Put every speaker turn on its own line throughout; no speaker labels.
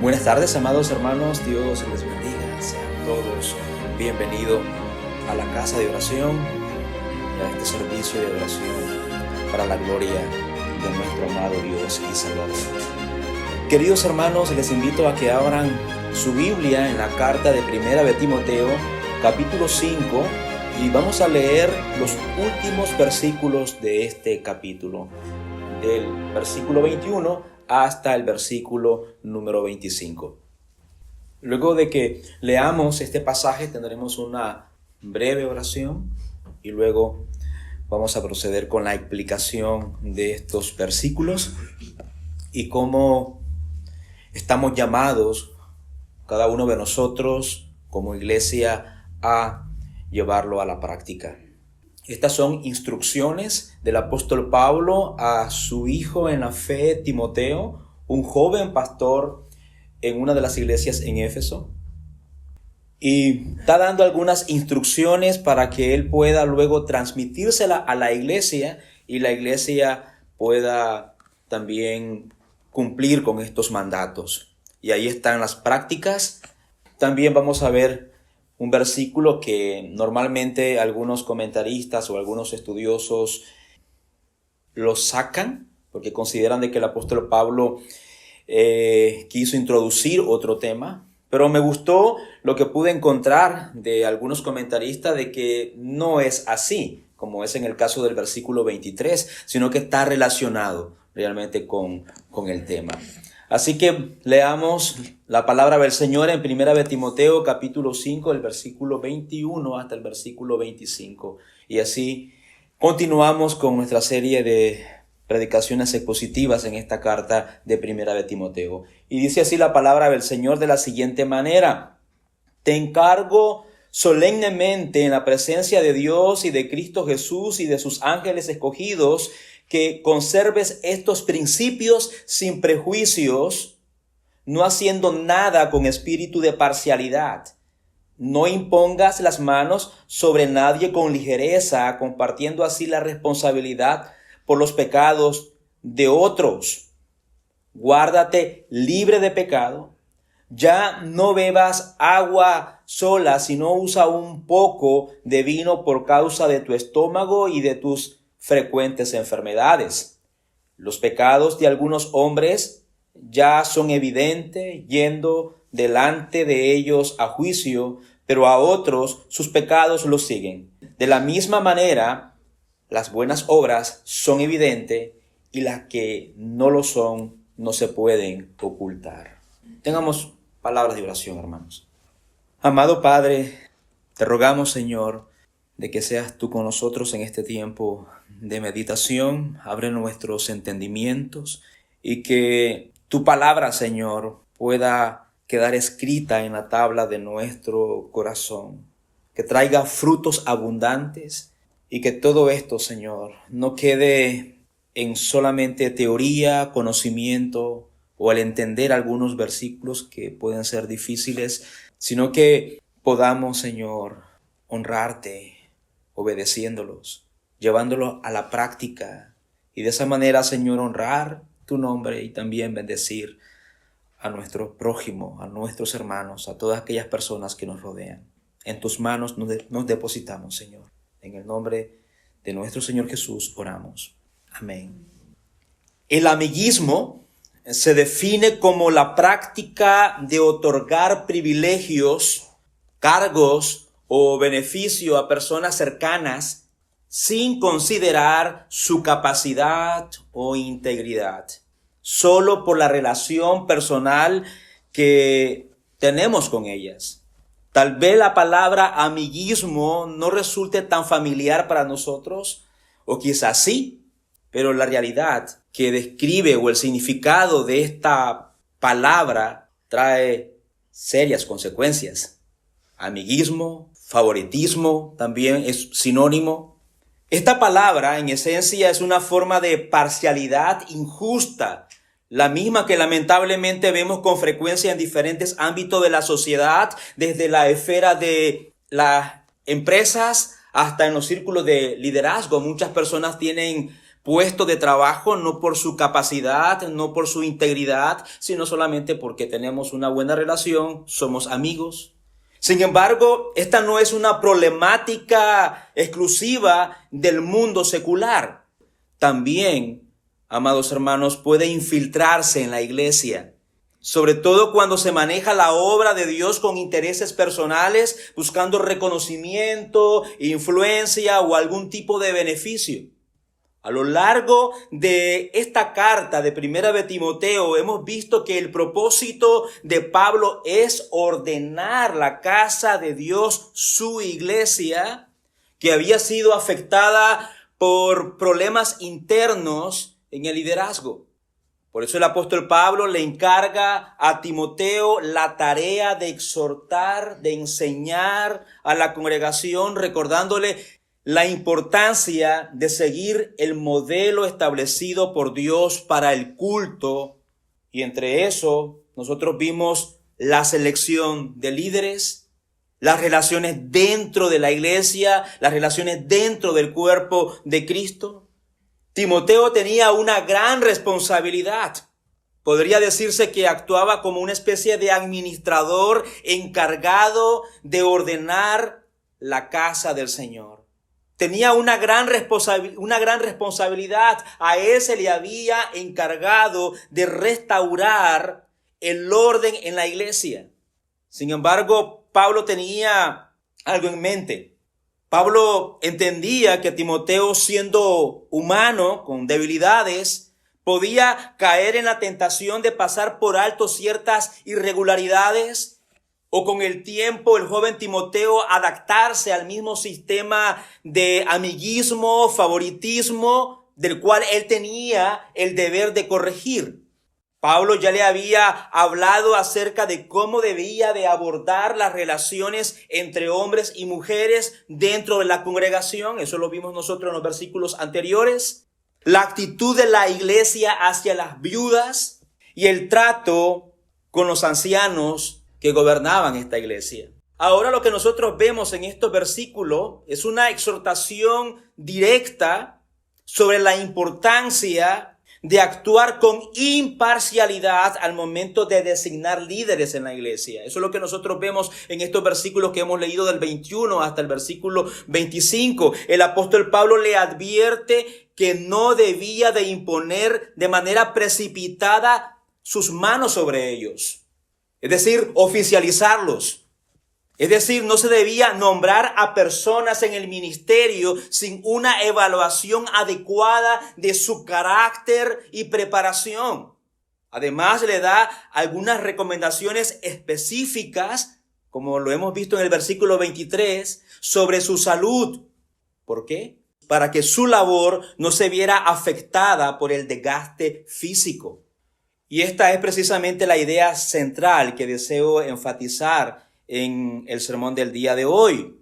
Buenas tardes, amados hermanos, Dios les bendiga, sean todos bienvenidos a la casa de oración y a este servicio de oración para la gloria de nuestro amado Dios y Salvador. Queridos hermanos, les invito a que abran su Biblia en la carta de Primera de Timoteo, capítulo 5, y vamos a leer los últimos versículos de este capítulo, del versículo 21 hasta el versículo número 25. Luego de que leamos este pasaje tendremos una breve oración y luego vamos a proceder con la explicación de estos versículos y cómo estamos llamados cada uno de nosotros como iglesia a llevarlo a la práctica. Estas son instrucciones del apóstol Pablo a su hijo en la fe, Timoteo, un joven pastor en una de las iglesias en Éfeso. Y está dando algunas instrucciones para que él pueda luego transmitírsela a la iglesia y la iglesia pueda también cumplir con estos mandatos. Y ahí están las prácticas. También vamos a ver un versículo que normalmente algunos comentaristas o algunos estudiosos lo sacan porque consideran de que el apóstol Pablo quiso introducir otro tema. Pero me gustó lo que pude encontrar de algunos comentaristas de que no es así, como es en el caso del versículo 23, sino que está relacionado realmente con el tema. Así que leamos la palabra del Señor en Primera de Timoteo, capítulo 5, el versículo 21 hasta el versículo 25. Y así continuamos con nuestra serie de predicaciones expositivas en esta carta de Primera de Timoteo. Y dice así la palabra del Señor de la siguiente manera: Te encargo solemnemente en la presencia de Dios y de Cristo Jesús y de sus ángeles escogidos, que conserves estos principios sin prejuicios, no haciendo nada con espíritu de parcialidad. No impongas las manos sobre nadie con ligereza, compartiendo así la responsabilidad por los pecados de otros. Guárdate libre de pecado. Ya no bebas agua sola, sino usa un poco de vino por causa de tu estómago y de tus frecuentes enfermedades. Los pecados de algunos hombres ya son evidentes, yendo delante de ellos a juicio, pero a otros sus pecados los siguen. De la misma manera, las buenas obras son evidentes y las que no lo son no se pueden ocultar. Tengamos palabras de oración, hermanos. Amado Padre, te rogamos, Señor, de que seas tú con nosotros en este tiempo de meditación. Abre nuestros entendimientos y que tu palabra, Señor, pueda quedar escrita en la tabla de nuestro corazón. Que traiga frutos abundantes y que todo esto, Señor, no quede en solamente teoría, conocimiento o al entender algunos versículos que pueden ser difíciles, sino que podamos, Señor, honrarte obedeciéndolos, llevándolos a la práctica y de esa manera, Señor, honrar tu nombre y también bendecir a nuestro prójimo, a nuestros hermanos, a todas aquellas personas que nos rodean. En tus manos nos depositamos, Señor. En el nombre de nuestro Señor Jesús oramos. Amén. El amiguismo se define como la práctica de otorgar privilegios, cargos o beneficio a personas cercanas sin considerar su capacidad o integridad, solo por la relación personal que tenemos con ellas. Tal vez la palabra amiguismo no resulte tan familiar para nosotros, o quizás sí, pero la realidad que describe o el significado de esta palabra trae serias consecuencias. Amiguismo, favoritismo también es sinónimo. Esta palabra en esencia es una forma de parcialidad injusta, la misma que lamentablemente vemos con frecuencia en diferentes ámbitos de la sociedad, desde la esfera de las empresas hasta en los círculos de liderazgo. Muchas personas tienen puesto de trabajo, no por su capacidad, no por su integridad, sino solamente porque tenemos una buena relación, somos amigos. Sin embargo, esta no es una problemática exclusiva del mundo secular. También, amados hermanos, puede infiltrarse en la iglesia, sobre todo cuando se maneja la obra de Dios con intereses personales, buscando reconocimiento, influencia o algún tipo de beneficio. A lo largo de esta carta de Primera de Timoteo hemos visto que el propósito de Pablo es ordenar la casa de Dios, su iglesia, que había sido afectada por problemas internos en el liderazgo. Por eso el apóstol Pablo le encarga a Timoteo la tarea de exhortar, de enseñar a la congregación, recordándole la importancia de seguir el modelo establecido por Dios para el culto. Y entre eso, nosotros vimos la selección de líderes, las relaciones dentro de la iglesia, las relaciones dentro del cuerpo de Cristo. Timoteo tenía una gran responsabilidad. Podría decirse que actuaba como una especie de administrador encargado de ordenar la casa del Señor. Tenía una gran responsabilidad. A él se le había encargado de restaurar el orden en la iglesia. Sin embargo, Pablo tenía algo en mente. Pablo entendía que Timoteo, siendo humano, con debilidades, podía caer en la tentación de pasar por alto ciertas irregularidades, o con el tiempo el joven Timoteo adaptarse al mismo sistema de amiguismo, favoritismo, del cual él tenía el deber de corregir. Pablo ya le había hablado acerca de cómo debía de abordar las relaciones entre hombres y mujeres dentro de la congregación. Eso lo vimos nosotros en los versículos anteriores. La actitud de la iglesia hacia las viudas y el trato con los ancianos que gobernaban esta iglesia. Ahora lo que nosotros vemos en estos versículos es una exhortación directa sobre la importancia de actuar con imparcialidad al momento de designar líderes en la iglesia. Eso es lo que nosotros vemos en estos versículos que hemos leído del 21 hasta el versículo 25. El apóstol Pablo le advierte que no debía de imponer de manera precipitada sus manos sobre ellos. Es decir, oficializarlos. Es decir, no se debía nombrar a personas en el ministerio sin una evaluación adecuada de su carácter y preparación. Además, le da algunas recomendaciones específicas, como lo hemos visto en el versículo 23, sobre su salud. ¿Por qué? Para que su labor no se viera afectada por el desgaste físico. Y esta es precisamente la idea central que deseo enfatizar en el sermón del día de hoy.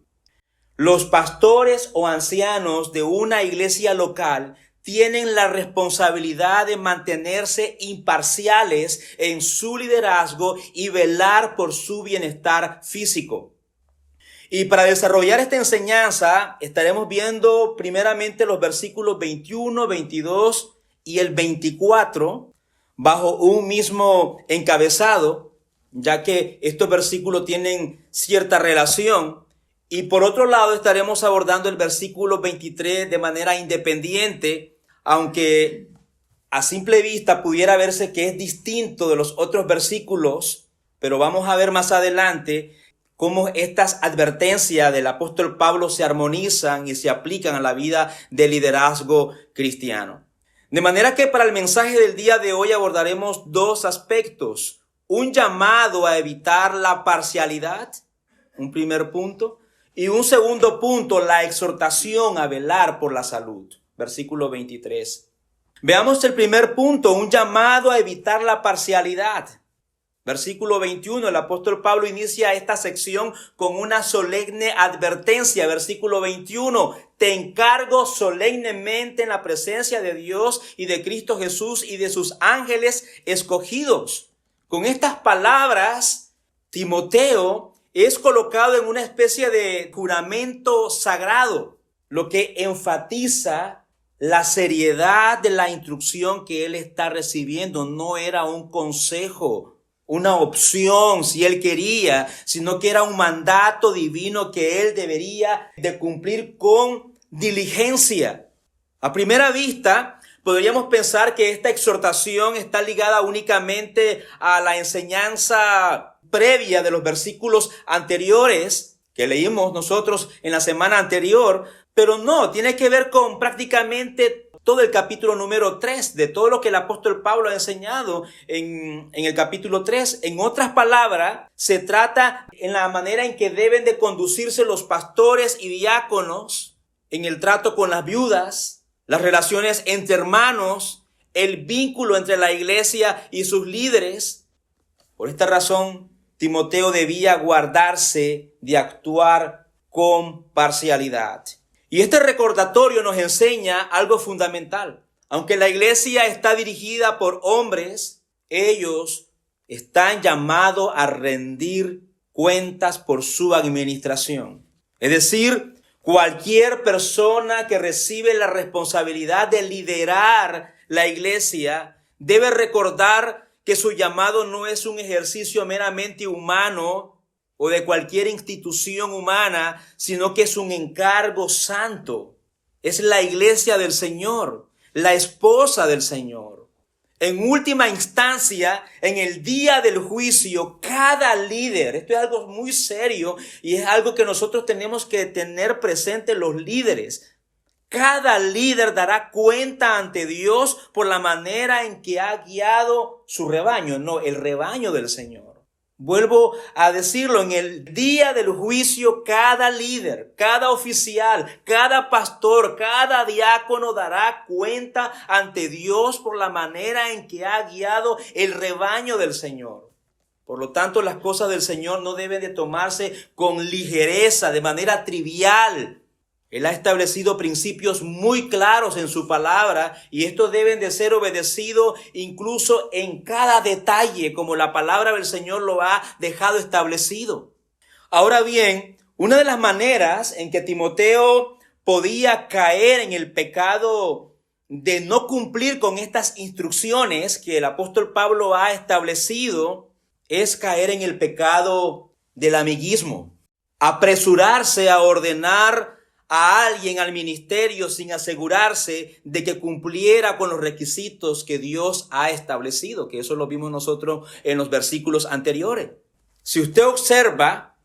Los pastores o ancianos de una iglesia local tienen la responsabilidad de mantenerse imparciales en su liderazgo y velar por su bienestar físico. Y para desarrollar esta enseñanza estaremos viendo primeramente los versículos 21, 22 y el 24, bajo un mismo encabezado, ya que estos versículos tienen cierta relación. Y por otro lado estaremos abordando el versículo 23 de manera independiente, aunque a simple vista pudiera verse que es distinto de los otros versículos, pero vamos a ver más adelante cómo estas advertencias del apóstol Pablo se armonizan y se aplican a la vida del liderazgo cristiano. De manera que para el mensaje del día de hoy abordaremos dos aspectos. Un llamado a evitar la parcialidad, un primer punto. Y un segundo punto, la exhortación a velar por la salud. Versículo 23. Veamos el primer punto, un llamado a evitar la parcialidad. Versículo 21, el apóstol Pablo inicia esta sección con una solemne advertencia. Versículo 21, te encargo solemnemente en la presencia de Dios y de Cristo Jesús y de sus ángeles escogidos. Con estas palabras, Timoteo es colocado en una especie de juramento sagrado, lo que enfatiza la seriedad de la instrucción que él está recibiendo. No era un consejo, una opción si él quería, sino que era un mandato divino que él debería de cumplir con diligencia. A primera vista, podríamos pensar que esta exhortación está ligada únicamente a la enseñanza previa de los versículos anteriores que leímos nosotros en la semana anterior, pero no, tiene que ver con prácticamente todo el capítulo número 3, de todo lo que el apóstol Pablo ha enseñado en el capítulo 3. En otras palabras, se trata en la manera en que deben de conducirse los pastores y diáconos en el trato con las viudas, las relaciones entre hermanos, el vínculo entre la iglesia y sus líderes. Por esta razón, Timoteo debía guardarse de actuar con parcialidad. Y este recordatorio nos enseña algo fundamental. Aunque la iglesia está dirigida por hombres, ellos están llamados a rendir cuentas por su administración. Es decir, cualquier persona que recibe la responsabilidad de liderar la iglesia debe recordar que su llamado no es un ejercicio meramente humano o de cualquier institución humana, sino que es un encargo santo. Es la iglesia del Señor, la esposa del Señor. En última instancia, en el día del juicio, cada líder, esto es algo muy serio y es algo que nosotros tenemos que tener presente los líderes. Cada líder dará cuenta ante Dios por la manera en que ha guiado su rebaño, no, el rebaño del Señor. Vuelvo a decirlo, en el día del juicio, cada líder, cada oficial, cada pastor, cada diácono dará cuenta ante Dios por la manera en que ha guiado el rebaño del Señor. Por lo tanto, las cosas del Señor no deben de tomarse con ligereza, de manera trivial. Él ha establecido principios muy claros en su palabra y estos deben de ser obedecidos incluso en cada detalle, como la palabra del Señor lo ha dejado establecido. Ahora bien, una de las maneras en que Timoteo podía caer en el pecado de no cumplir con estas instrucciones que el apóstol Pablo ha establecido es caer en el pecado del amiguismo, apresurarse a ordenar a alguien al ministerio sin asegurarse de que cumpliera con los requisitos que Dios ha establecido, que eso lo vimos nosotros en los versículos anteriores. Si usted observa,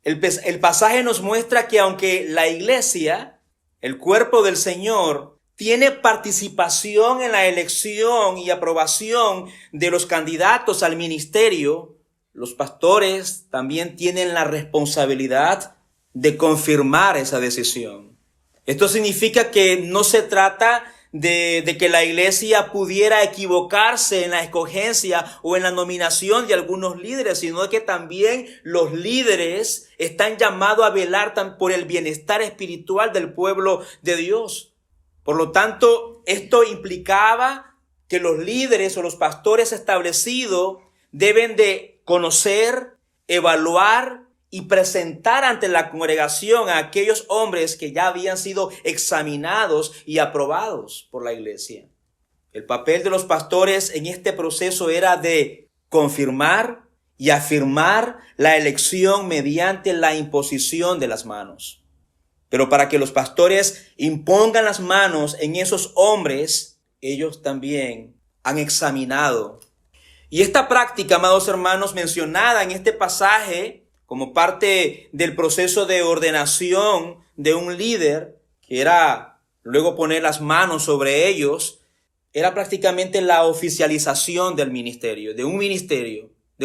el pasaje nos muestra que aunque la iglesia, el cuerpo del Señor, tiene participación en la elección y aprobación de los candidatos al ministerio, los pastores también tienen la responsabilidad de confirmar esa decisión. Esto significa que no se trata de que la iglesia pudiera equivocarse en la escogencia o en la nominación de algunos líderes, sino que también los líderes están llamados a velar por el bienestar espiritual del pueblo de Dios. Por lo tanto, esto implicaba que los líderes o los pastores establecidos deben de conocer, evaluar y presentar ante la congregación a aquellos hombres que ya habían sido examinados y aprobados por la iglesia. El papel de los pastores en este proceso era de confirmar y afirmar la elección mediante la imposición de las manos. Pero para que los pastores impongan las manos en esos hombres, ellos también han examinado. Y esta práctica, amados hermanos, mencionada en este pasaje, como parte del proceso de ordenación de un líder, que era luego poner las manos sobre ellos, era prácticamente la oficialización del ministerio, de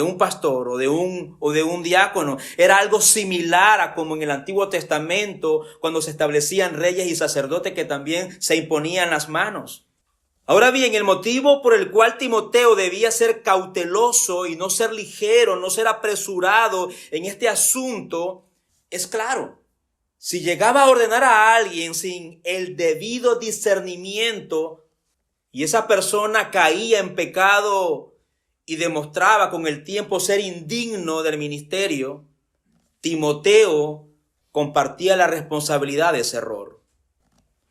un pastor o de un diácono. Era algo similar a como en el Antiguo Testamento, cuando se establecían reyes y sacerdotes que también se imponían las manos. Ahora bien, el motivo por el cual Timoteo debía ser cauteloso y no ser ligero, no ser apresurado en este asunto, es claro. Si llegaba a ordenar a alguien sin el debido discernimiento y esa persona caía en pecado y demostraba con el tiempo ser indigno del ministerio, Timoteo compartía la responsabilidad de ese error.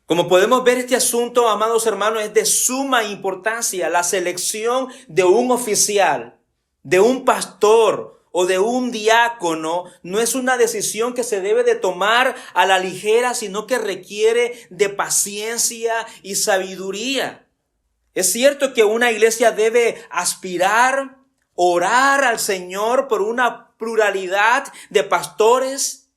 Como podemos ver, este asunto, amados hermanos, es de suma importancia. La selección de un oficial, de un pastor o de un diácono no es una decisión que se debe de tomar a la ligera, sino que requiere de paciencia y sabiduría. Es cierto que una iglesia debe aspirar, orar al Señor por una pluralidad de pastores,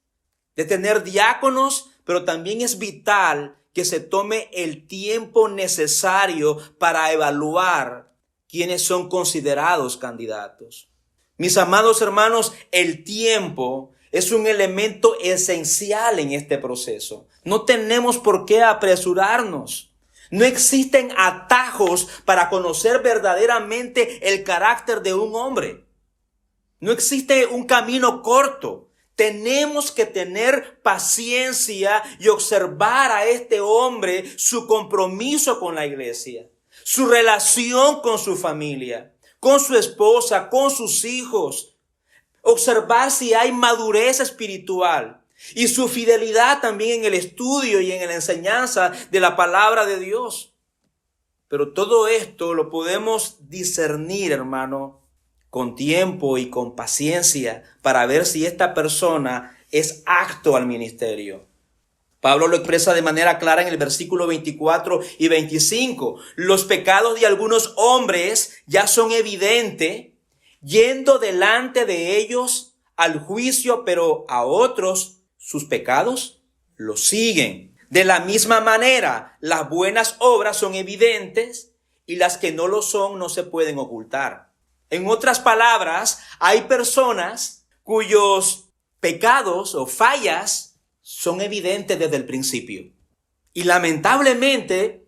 de tener diáconos, pero también es vital que se tome el tiempo necesario para evaluar quiénes son considerados candidatos. Mis amados hermanos, el tiempo es un elemento esencial en este proceso. No tenemos por qué apresurarnos. No existen atajos para conocer verdaderamente el carácter de un hombre. No existe un camino corto. Tenemos que tener paciencia y observar a este hombre su compromiso con la iglesia, su relación con su familia, con su esposa, con sus hijos. Observar si hay madurez espiritual y su fidelidad también en el estudio y en la enseñanza de la palabra de Dios. Pero todo esto lo podemos discernir, hermano, con tiempo y con paciencia para ver si esta persona es apto al ministerio. Pablo lo expresa de manera clara en el versículo 24 y 25. Los pecados de algunos hombres ya son evidentes, yendo delante de ellos al juicio, pero a otros sus pecados los siguen. De la misma manera, las buenas obras son evidentes y las que no lo son no se pueden ocultar. En otras palabras, hay personas cuyos pecados o fallas son evidentes desde el principio. Y lamentablemente,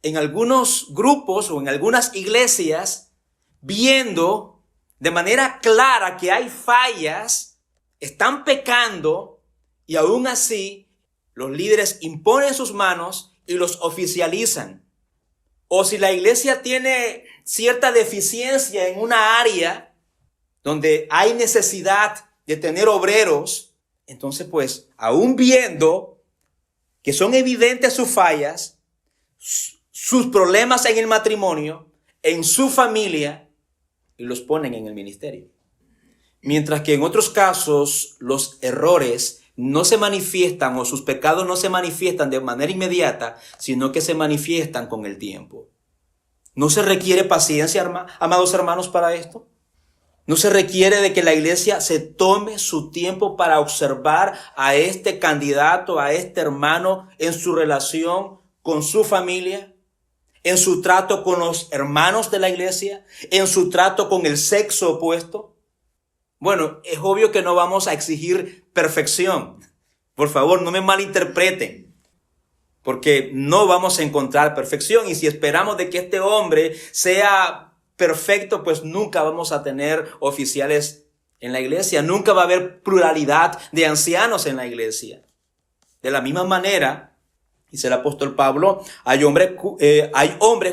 en algunos grupos o en algunas iglesias, viendo de manera clara que hay fallas, están pecando y aún así los líderes imponen sus manos y los oficializan. O si la iglesia tiene cierta deficiencia en una área donde hay necesidad de tener obreros, entonces pues, aún viendo que son evidentes sus fallas, sus problemas en el matrimonio, en su familia, y los ponen en el ministerio. Mientras que en otros casos los errores no se manifiestan o sus pecados no se manifiestan de manera inmediata, sino que se manifiestan con el tiempo. ¿No se requiere paciencia, amados hermanos, para esto? ¿No se requiere de que la iglesia se tome su tiempo para observar a este candidato, a este hermano en su relación con su familia, en su trato con los hermanos de la iglesia, en su trato con el sexo opuesto? Bueno, es obvio que no vamos a exigir perfección. Por favor, no me malinterpreten, porque no vamos a encontrar perfección. Y si esperamos de que este hombre sea perfecto, pues nunca vamos a tener oficiales en la iglesia. Nunca va a haber pluralidad de ancianos en la iglesia. De la misma manera, dice el apóstol Pablo, hay hombres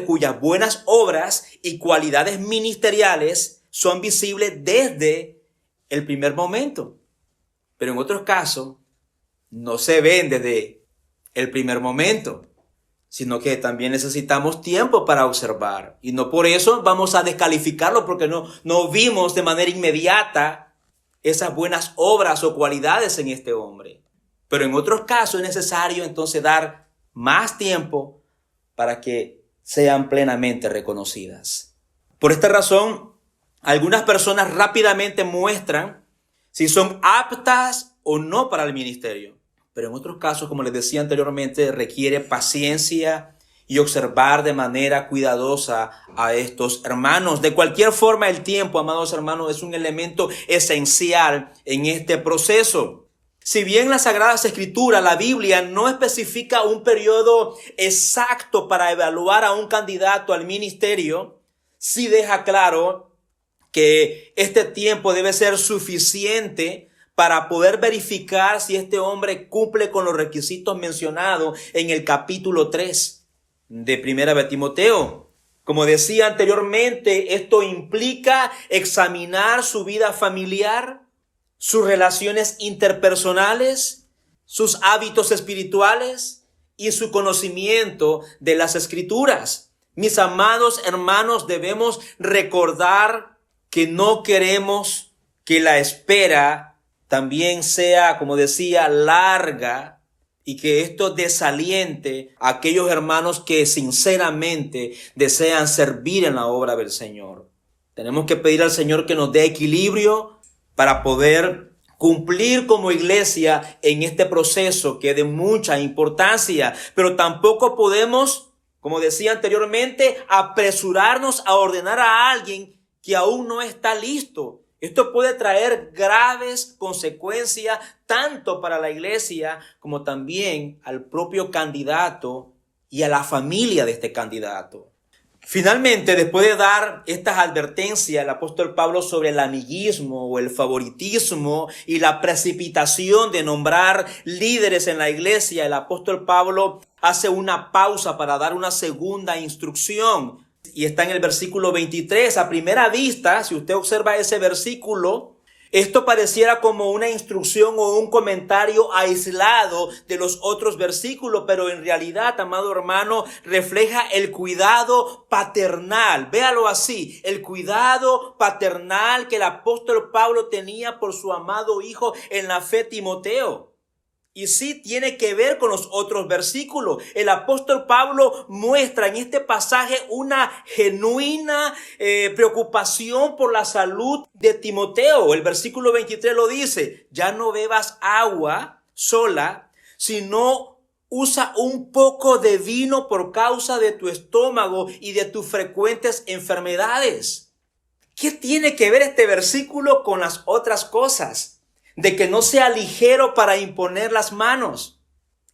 cuyas buenas obras y cualidades ministeriales son visibles desde el primer momento, pero en otros casos no se ven desde el primer momento, sino que también necesitamos tiempo para observar, y no por eso vamos a descalificarlo porque no vimos de manera inmediata esas buenas obras o cualidades en este hombre. Pero en otros casos es necesario entonces dar más tiempo para que sean plenamente reconocidas. Por esta razón, algunas personas rápidamente muestran si son aptas o no para el ministerio. Pero en otros casos, como les decía anteriormente, requiere paciencia y observar de manera cuidadosa a estos hermanos. De cualquier forma, el tiempo, amados hermanos, es un elemento esencial en este proceso. Si bien las Sagradas Escrituras, la Biblia, no especifica un periodo exacto para evaluar a un candidato al ministerio, sí deja claro que este tiempo debe ser suficiente para poder verificar si este hombre cumple con los requisitos mencionados en el capítulo 3 de Primera de Timoteo. Como decía anteriormente, esto implica examinar su vida familiar, sus relaciones interpersonales, sus hábitos espirituales y su conocimiento de las Escrituras. Mis amados hermanos, debemos recordar que no queremos que la espera también sea, como decía, larga y que esto desaliente a aquellos hermanos que sinceramente desean servir en la obra del Señor. Tenemos que pedir al Señor que nos dé equilibrio para poder cumplir como iglesia en este proceso que es de mucha importancia, pero tampoco podemos, como decía anteriormente, apresurarnos a ordenar a alguien que aún no está listo. Esto puede traer graves consecuencias tanto para la iglesia como también al propio candidato y a la familia de este candidato. Finalmente, después de dar estas advertencias, el apóstol Pablo sobre el amiguismo o el favoritismo y la precipitación de nombrar líderes en la iglesia, el apóstol Pablo hace una pausa para dar una segunda instrucción. Y está en el versículo 23. A primera vista, si usted observa ese versículo, esto pareciera como una instrucción o un comentario aislado de los otros versículos, pero en realidad, amado hermano, refleja el cuidado paternal. Véalo así, el cuidado paternal que el apóstol Pablo tenía por su amado hijo en la fe, Timoteo. Y sí tiene que ver con los otros versículos. El apóstol Pablo muestra en este pasaje una genuina preocupación por la salud de Timoteo. El versículo 23 lo dice: ya no bebas agua sola, sino usa un poco de vino por causa de tu estómago y de tus frecuentes enfermedades. ¿Qué tiene que ver este versículo con las otras cosas? De que no sea ligero para imponer las manos.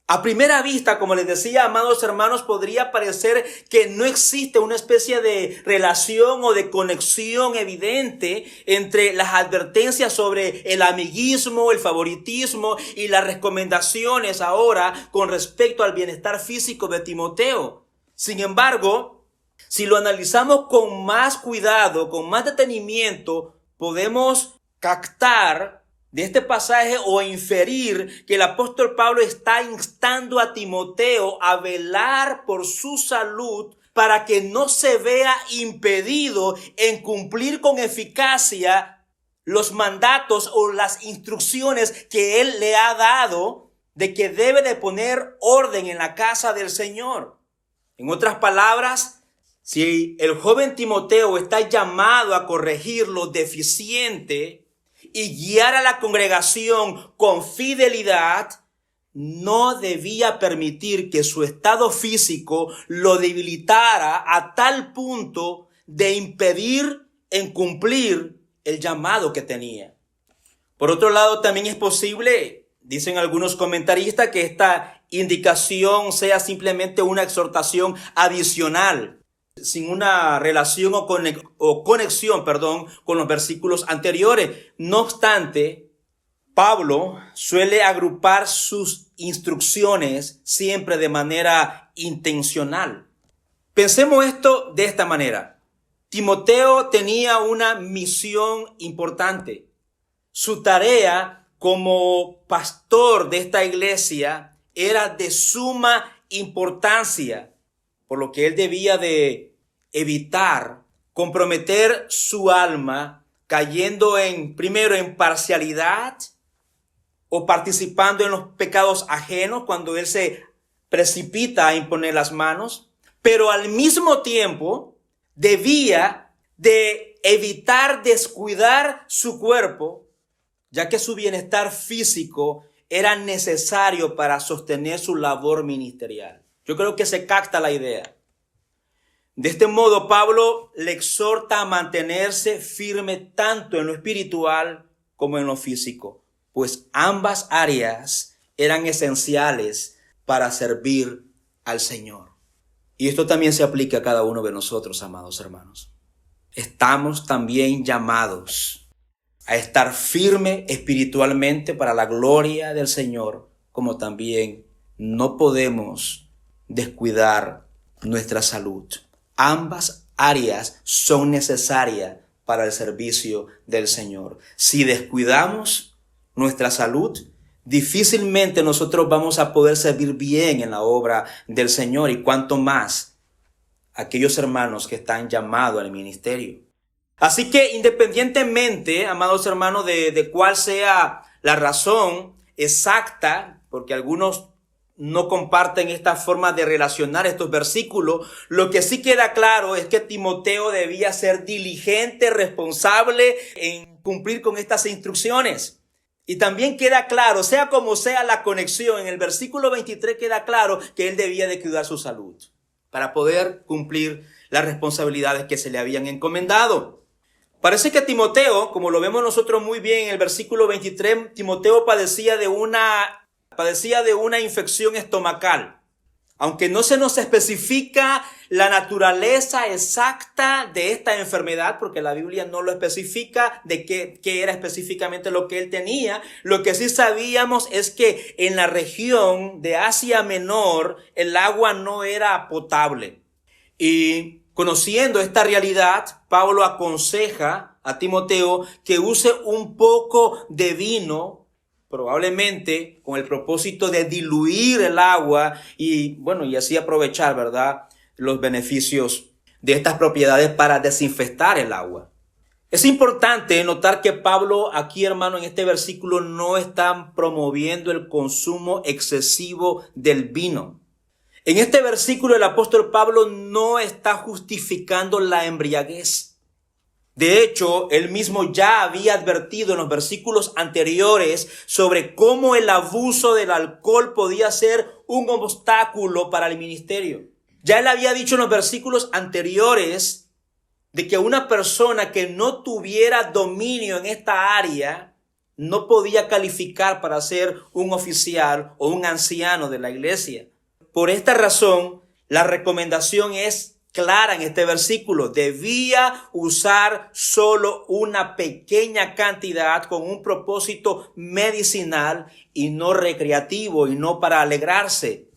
A primera vista, como les decía, amados hermanos, podría parecer que no existe una especie de relación o de conexión evidente entre las advertencias sobre el amiguismo, el favoritismo y las recomendaciones ahora con respecto al bienestar físico de Timoteo. Sin embargo, si lo analizamos con más cuidado, con más detenimiento, podemos captar de este pasaje o inferir que el apóstol Pablo está instando a Timoteo a velar por su salud para que no se vea impedido en cumplir con eficacia los mandatos o las instrucciones que él le ha dado de que debe de poner orden en la casa del Señor. En otras palabras, si el joven Timoteo está llamado a corregir lo deficiente y guiar a la congregación con fidelidad, no debía permitir que su estado físico lo debilitara a tal punto de impedir en cumplir el llamado que tenía. Por otro lado, también es posible, dicen algunos comentaristas, que esta indicación sea simplemente una exhortación adicional, sin una relación o conexión con los versículos anteriores. No obstante, Pablo suele agrupar sus instrucciones siempre de manera intencional. Pensemos esto de esta manera. Timoteo tenía una misión importante. Su tarea como pastor de esta iglesia era de suma importancia, por lo que él debía de evitar comprometer su alma cayendo primero en parcialidad o participando en los pecados ajenos cuando él se precipita a imponer las manos, pero al mismo tiempo debía de evitar descuidar su cuerpo, ya que su bienestar físico era necesario para sostener su labor ministerial. Yo creo que se capta la idea. De este modo, Pablo le exhorta a mantenerse firme tanto en lo espiritual como en lo físico, pues ambas áreas eran esenciales para servir al Señor. Y esto también se aplica a cada uno de nosotros, amados hermanos. Estamos también llamados a estar firme espiritualmente para la gloria del Señor, como también no podemos descuidar nuestra salud. Ambas áreas son necesarias para el servicio del Señor. Si descuidamos nuestra salud, difícilmente nosotros vamos a poder servir bien en la obra del Señor, y cuanto más aquellos hermanos que están llamados al ministerio. Así que independientemente, amados hermanos, de cuál sea la razón exacta, porque algunos no comparten esta forma de relacionar estos versículos, lo que sí queda claro es que Timoteo debía ser diligente, responsable en cumplir con estas instrucciones. Y también queda claro, sea como sea la conexión, en el versículo 23 queda claro que él debía de cuidar su salud para poder cumplir las responsabilidades que se le habían encomendado. Parece que Timoteo, como lo vemos nosotros muy bien en el versículo 23, Timoteo padecía de una infección estomacal. Aunque no se nos especifica la naturaleza exacta de esta enfermedad, porque la Biblia no lo especifica de qué era específicamente lo que él tenía, lo que sí sabíamos es que en la región de Asia Menor el agua no era potable. Y conociendo esta realidad, Pablo aconseja a Timoteo que use un poco de vino, probablemente con el propósito de diluir el agua y así aprovechar, ¿verdad?, los beneficios de estas propiedades para desinfectar el agua. Es importante notar que Pablo aquí, hermano, en este versículo no está promoviendo el consumo excesivo del vino. En este versículo el apóstol Pablo no está justificando la embriaguez. De hecho, él mismo ya había advertido en los versículos anteriores sobre cómo el abuso del alcohol podía ser un obstáculo para el ministerio. Ya él había dicho en los versículos anteriores de que una persona que no tuviera dominio en esta área no podía calificar para ser un oficial o un anciano de la iglesia. Por esta razón, la recomendación es clara en este versículo. Debía usar solo una pequeña cantidad con un propósito medicinal y no recreativo y no para alegrarse.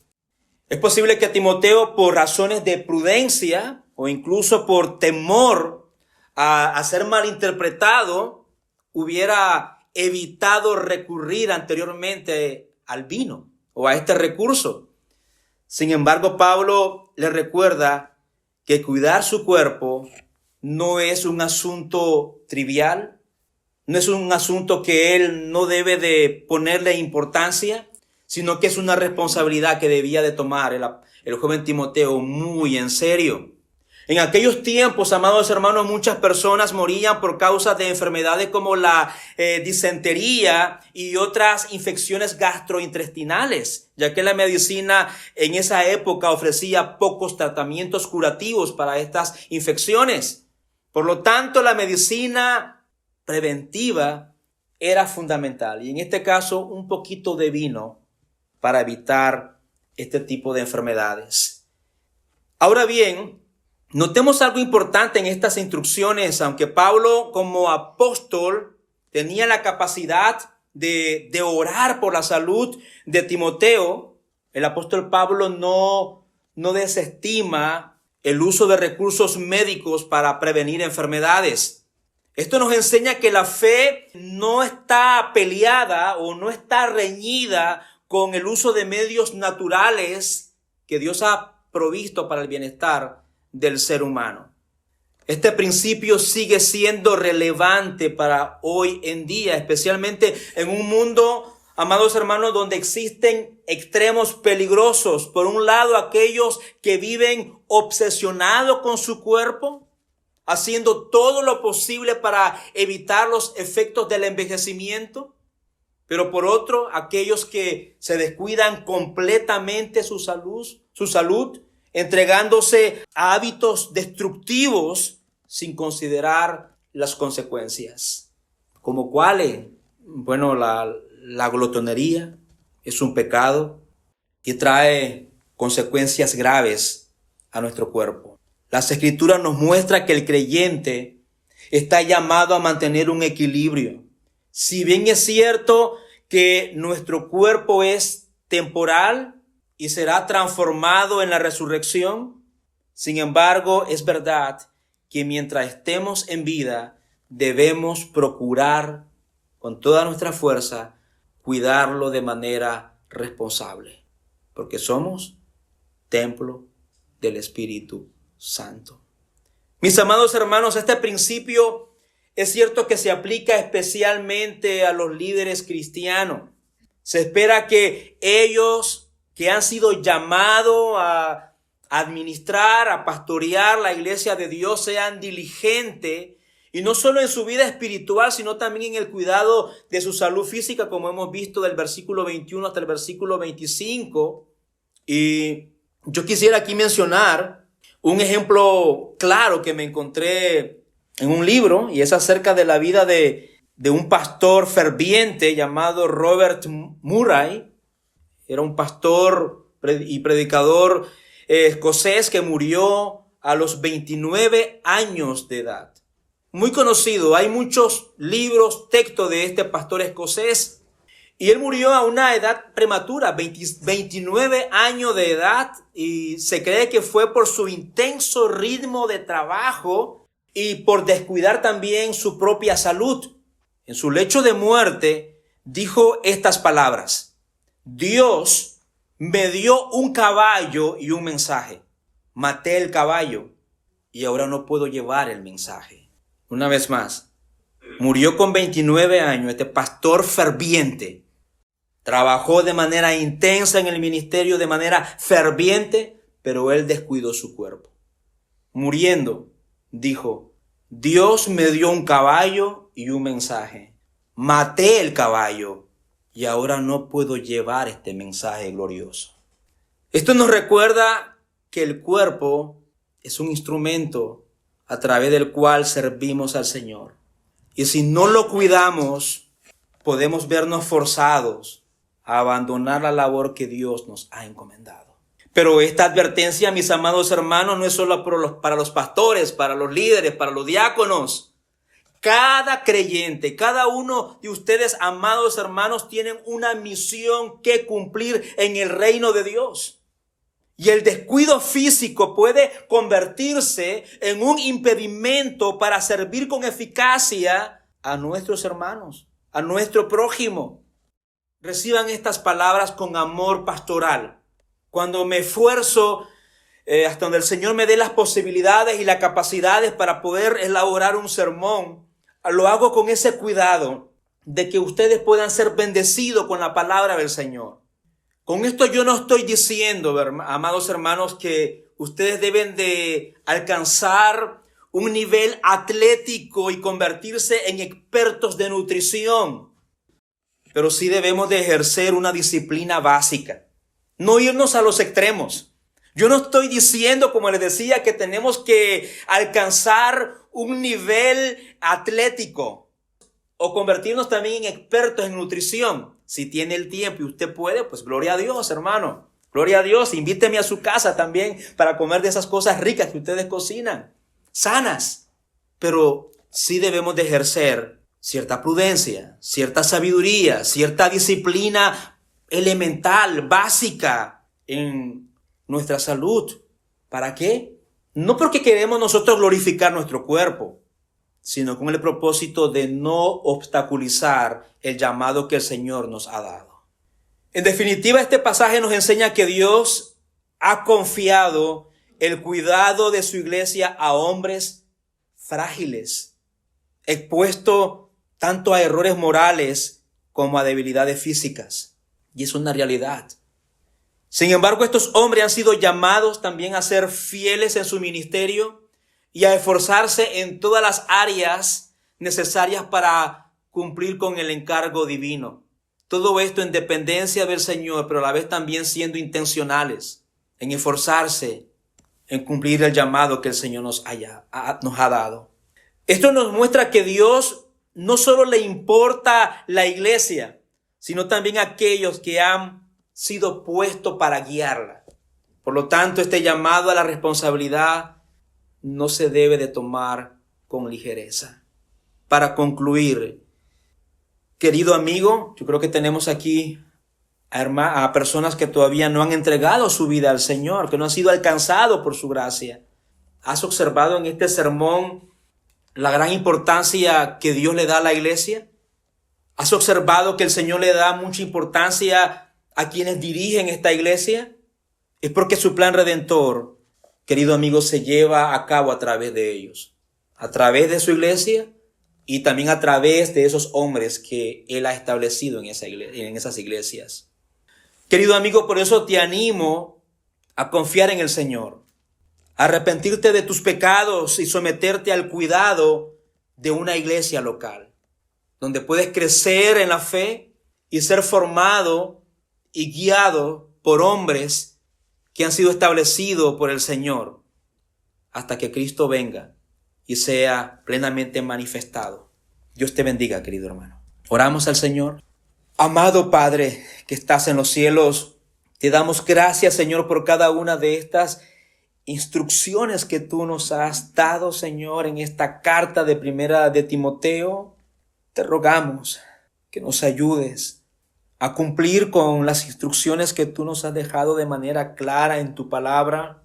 Es posible que Timoteo, por razones de prudencia o incluso por temor a ser malinterpretado, hubiera evitado recurrir anteriormente al vino o a este recurso. Sin embargo, Pablo le recuerda que cuidar su cuerpo no es un asunto trivial, no es un asunto que él no debe de ponerle importancia, sino que es una responsabilidad que debía de tomar el joven Timoteo muy en serio. En aquellos tiempos, amados hermanos, muchas personas morían por causa de enfermedades como la disentería y otras infecciones gastrointestinales, ya que la medicina en esa época ofrecía pocos tratamientos curativos para estas infecciones. Por lo tanto, la medicina preventiva era fundamental, y en este caso un poquito de vino para evitar este tipo de enfermedades. Ahora bien, notemos algo importante en estas instrucciones. Aunque Pablo como apóstol tenía la capacidad de orar por la salud de Timoteo, el apóstol Pablo no desestima el uso de recursos médicos para prevenir enfermedades. Esto nos enseña que la fe no está peleada o no está reñida con el uso de medios naturales que Dios ha provisto para el bienestar del ser humano. Este principio sigue siendo relevante para hoy en día, especialmente en un mundo, amados hermanos, donde existen extremos peligrosos. Por un lado, aquellos que viven obsesionados con su cuerpo, haciendo todo lo posible para evitar los efectos del envejecimiento. Pero por otro, aquellos que se descuidan completamente su salud, entregándose a hábitos destructivos sin considerar las consecuencias. ¿Como cuáles? Bueno, la glotonería es un pecado que trae consecuencias graves a nuestro cuerpo. Las Escrituras nos muestran que el creyente está llamado a mantener un equilibrio. Si bien es cierto que nuestro cuerpo es temporal y será transformado en la resurrección, sin embargo, es verdad que mientras estemos en vida, debemos procurar con toda nuestra fuerza cuidarlo de manera responsable, porque somos templo del Espíritu Santo. Mis amados hermanos, este principio es cierto que se aplica especialmente a los líderes cristianos. Se espera que ellos que han sido llamados a administrar, a pastorear la iglesia de Dios, sean diligentes, y no solo en su vida espiritual, sino también en el cuidado de su salud física, como hemos visto del versículo 21 hasta el versículo 25. Y yo quisiera aquí mencionar un ejemplo claro que me encontré en un libro, y es acerca de la vida de un pastor ferviente llamado Robert Murray. Era un pastor y predicador escocés que murió a los 29 años de edad. Muy conocido, hay muchos libros, textos de este pastor escocés, y él murió a una edad prematura, 29 años de edad, y se cree que fue por su intenso ritmo de trabajo y por descuidar también su propia salud. En su lecho de muerte dijo estas palabras: Dios me dio un caballo y un mensaje. Maté el caballo y ahora no puedo llevar el mensaje. Una vez más, murió con 29 años este pastor ferviente. Trabajó de manera intensa en el ministerio, de manera ferviente, pero él descuidó su cuerpo. Muriendo, dijo: Dios me dio un caballo y un mensaje. Maté el caballo y ahora no puedo llevar este mensaje glorioso. Esto nos recuerda que el cuerpo es un instrumento a través del cual servimos al Señor. Y si no lo cuidamos, podemos vernos forzados a abandonar la labor que Dios nos ha encomendado. Pero esta advertencia, mis amados hermanos, no es solo para los pastores, para los líderes, para los diáconos. Cada creyente, cada uno de ustedes, amados hermanos, tienen una misión que cumplir en el reino de Dios. Y el descuido físico puede convertirse en un impedimento para servir con eficacia a nuestros hermanos, a nuestro prójimo. Reciban estas palabras con amor pastoral. Cuando me esfuerzo hasta donde el Señor me dé las posibilidades y las capacidades para poder elaborar un sermón, lo hago con ese cuidado de que ustedes puedan ser bendecidos con la palabra del Señor. Con esto yo no estoy diciendo, amados hermanos, que ustedes deben de alcanzar un nivel atlético y convertirse en expertos de nutrición. Pero sí debemos de ejercer una disciplina básica. No irnos a los extremos. Yo no estoy diciendo, como les decía, que tenemos que alcanzar un nivel atlético o convertirnos también en expertos en nutrición. Si tiene el tiempo y usted puede, pues gloria a Dios, hermano. Gloria a Dios. Invíteme a su casa también para comer de esas cosas ricas que ustedes cocinan, sanas. Pero sí debemos de ejercer cierta prudencia, cierta sabiduría, cierta disciplina elemental, básica en nuestra salud. ¿Para qué? No porque queremos nosotros glorificar nuestro cuerpo, sino con el propósito de no obstaculizar el llamado que el Señor nos ha dado. En definitiva, este pasaje nos enseña que Dios ha confiado el cuidado de su iglesia a hombres frágiles, expuestos tanto a errores morales como a debilidades físicas. Y es una realidad. Sin embargo, estos hombres han sido llamados también a ser fieles en su ministerio y a esforzarse en todas las áreas necesarias para cumplir con el encargo divino. Todo esto en dependencia del Señor, pero a la vez también siendo intencionales en esforzarse en cumplir el llamado que el Señor nos ha dado. Esto nos muestra que Dios no solo le importa la iglesia, sino también aquellos que han sido puestos para guiarla. Por lo tanto, este llamado a la responsabilidad no se debe de tomar con ligereza. Para concluir, querido amigo, yo creo que tenemos aquí a personas que todavía no han entregado su vida al Señor, que no han sido alcanzados por su gracia. ¿Has observado en este sermón la gran importancia que Dios le da a la iglesia? ¿Has observado que el Señor le da mucha importancia a quienes dirigen esta iglesia? Es porque su plan redentor, querido amigo, se lleva a cabo a través de ellos, a través de su iglesia y también a través de esos hombres que Él ha establecido en esas iglesias. Querido amigo, por eso te animo a confiar en el Señor, a arrepentirte de tus pecados y someterte al cuidado de una iglesia local, donde puedes crecer en la fe y ser formado y guiado por hombres que han sido establecidos por el Señor hasta que Cristo venga y sea plenamente manifestado. Dios te bendiga, querido hermano. Oramos al Señor. Amado Padre que estás en los cielos, te damos gracias, Señor, por cada una de estas instrucciones que tú nos has dado, Señor, en esta carta de primera de Timoteo. Te rogamos que nos ayudes a cumplir con las instrucciones que tú nos has dejado de manera clara en tu palabra.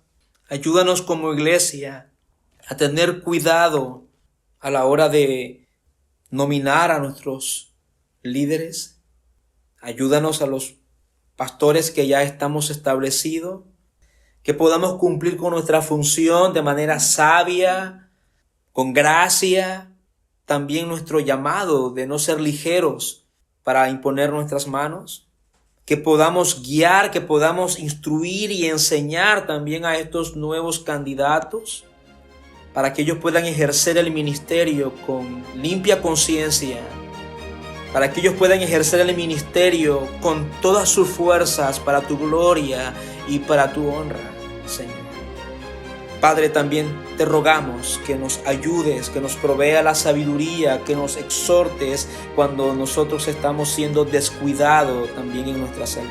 Ayúdanos como iglesia a tener cuidado a la hora de nominar a nuestros líderes. Ayúdanos a los pastores que ya estamos establecidos, que podamos cumplir con nuestra función de manera sabia, con gracia. También nuestro llamado de no ser ligeros para imponer nuestras manos, que podamos guiar, que podamos instruir y enseñar también a estos nuevos candidatos para que ellos puedan ejercer el ministerio con limpia conciencia, para que ellos puedan ejercer el ministerio con todas sus fuerzas para tu gloria y para tu honra, Señor. Padre, también te rogamos que nos ayudes, que nos provea la sabiduría, que nos exhortes cuando nosotros estamos siendo descuidados también en nuestra salud.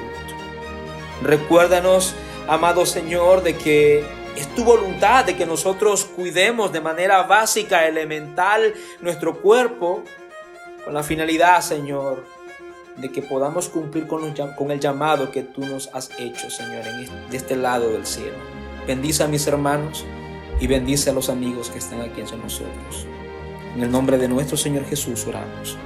Recuérdanos, amado Señor, de que es tu voluntad de que nosotros cuidemos de manera básica, elemental, nuestro cuerpo, con la finalidad, Señor, de que podamos cumplir con el llamado que tú nos has hecho, Señor, de este lado del cielo. Bendice a mis hermanos y bendice a los amigos que están aquí entre nosotros. En el nombre de nuestro Señor Jesús oramos.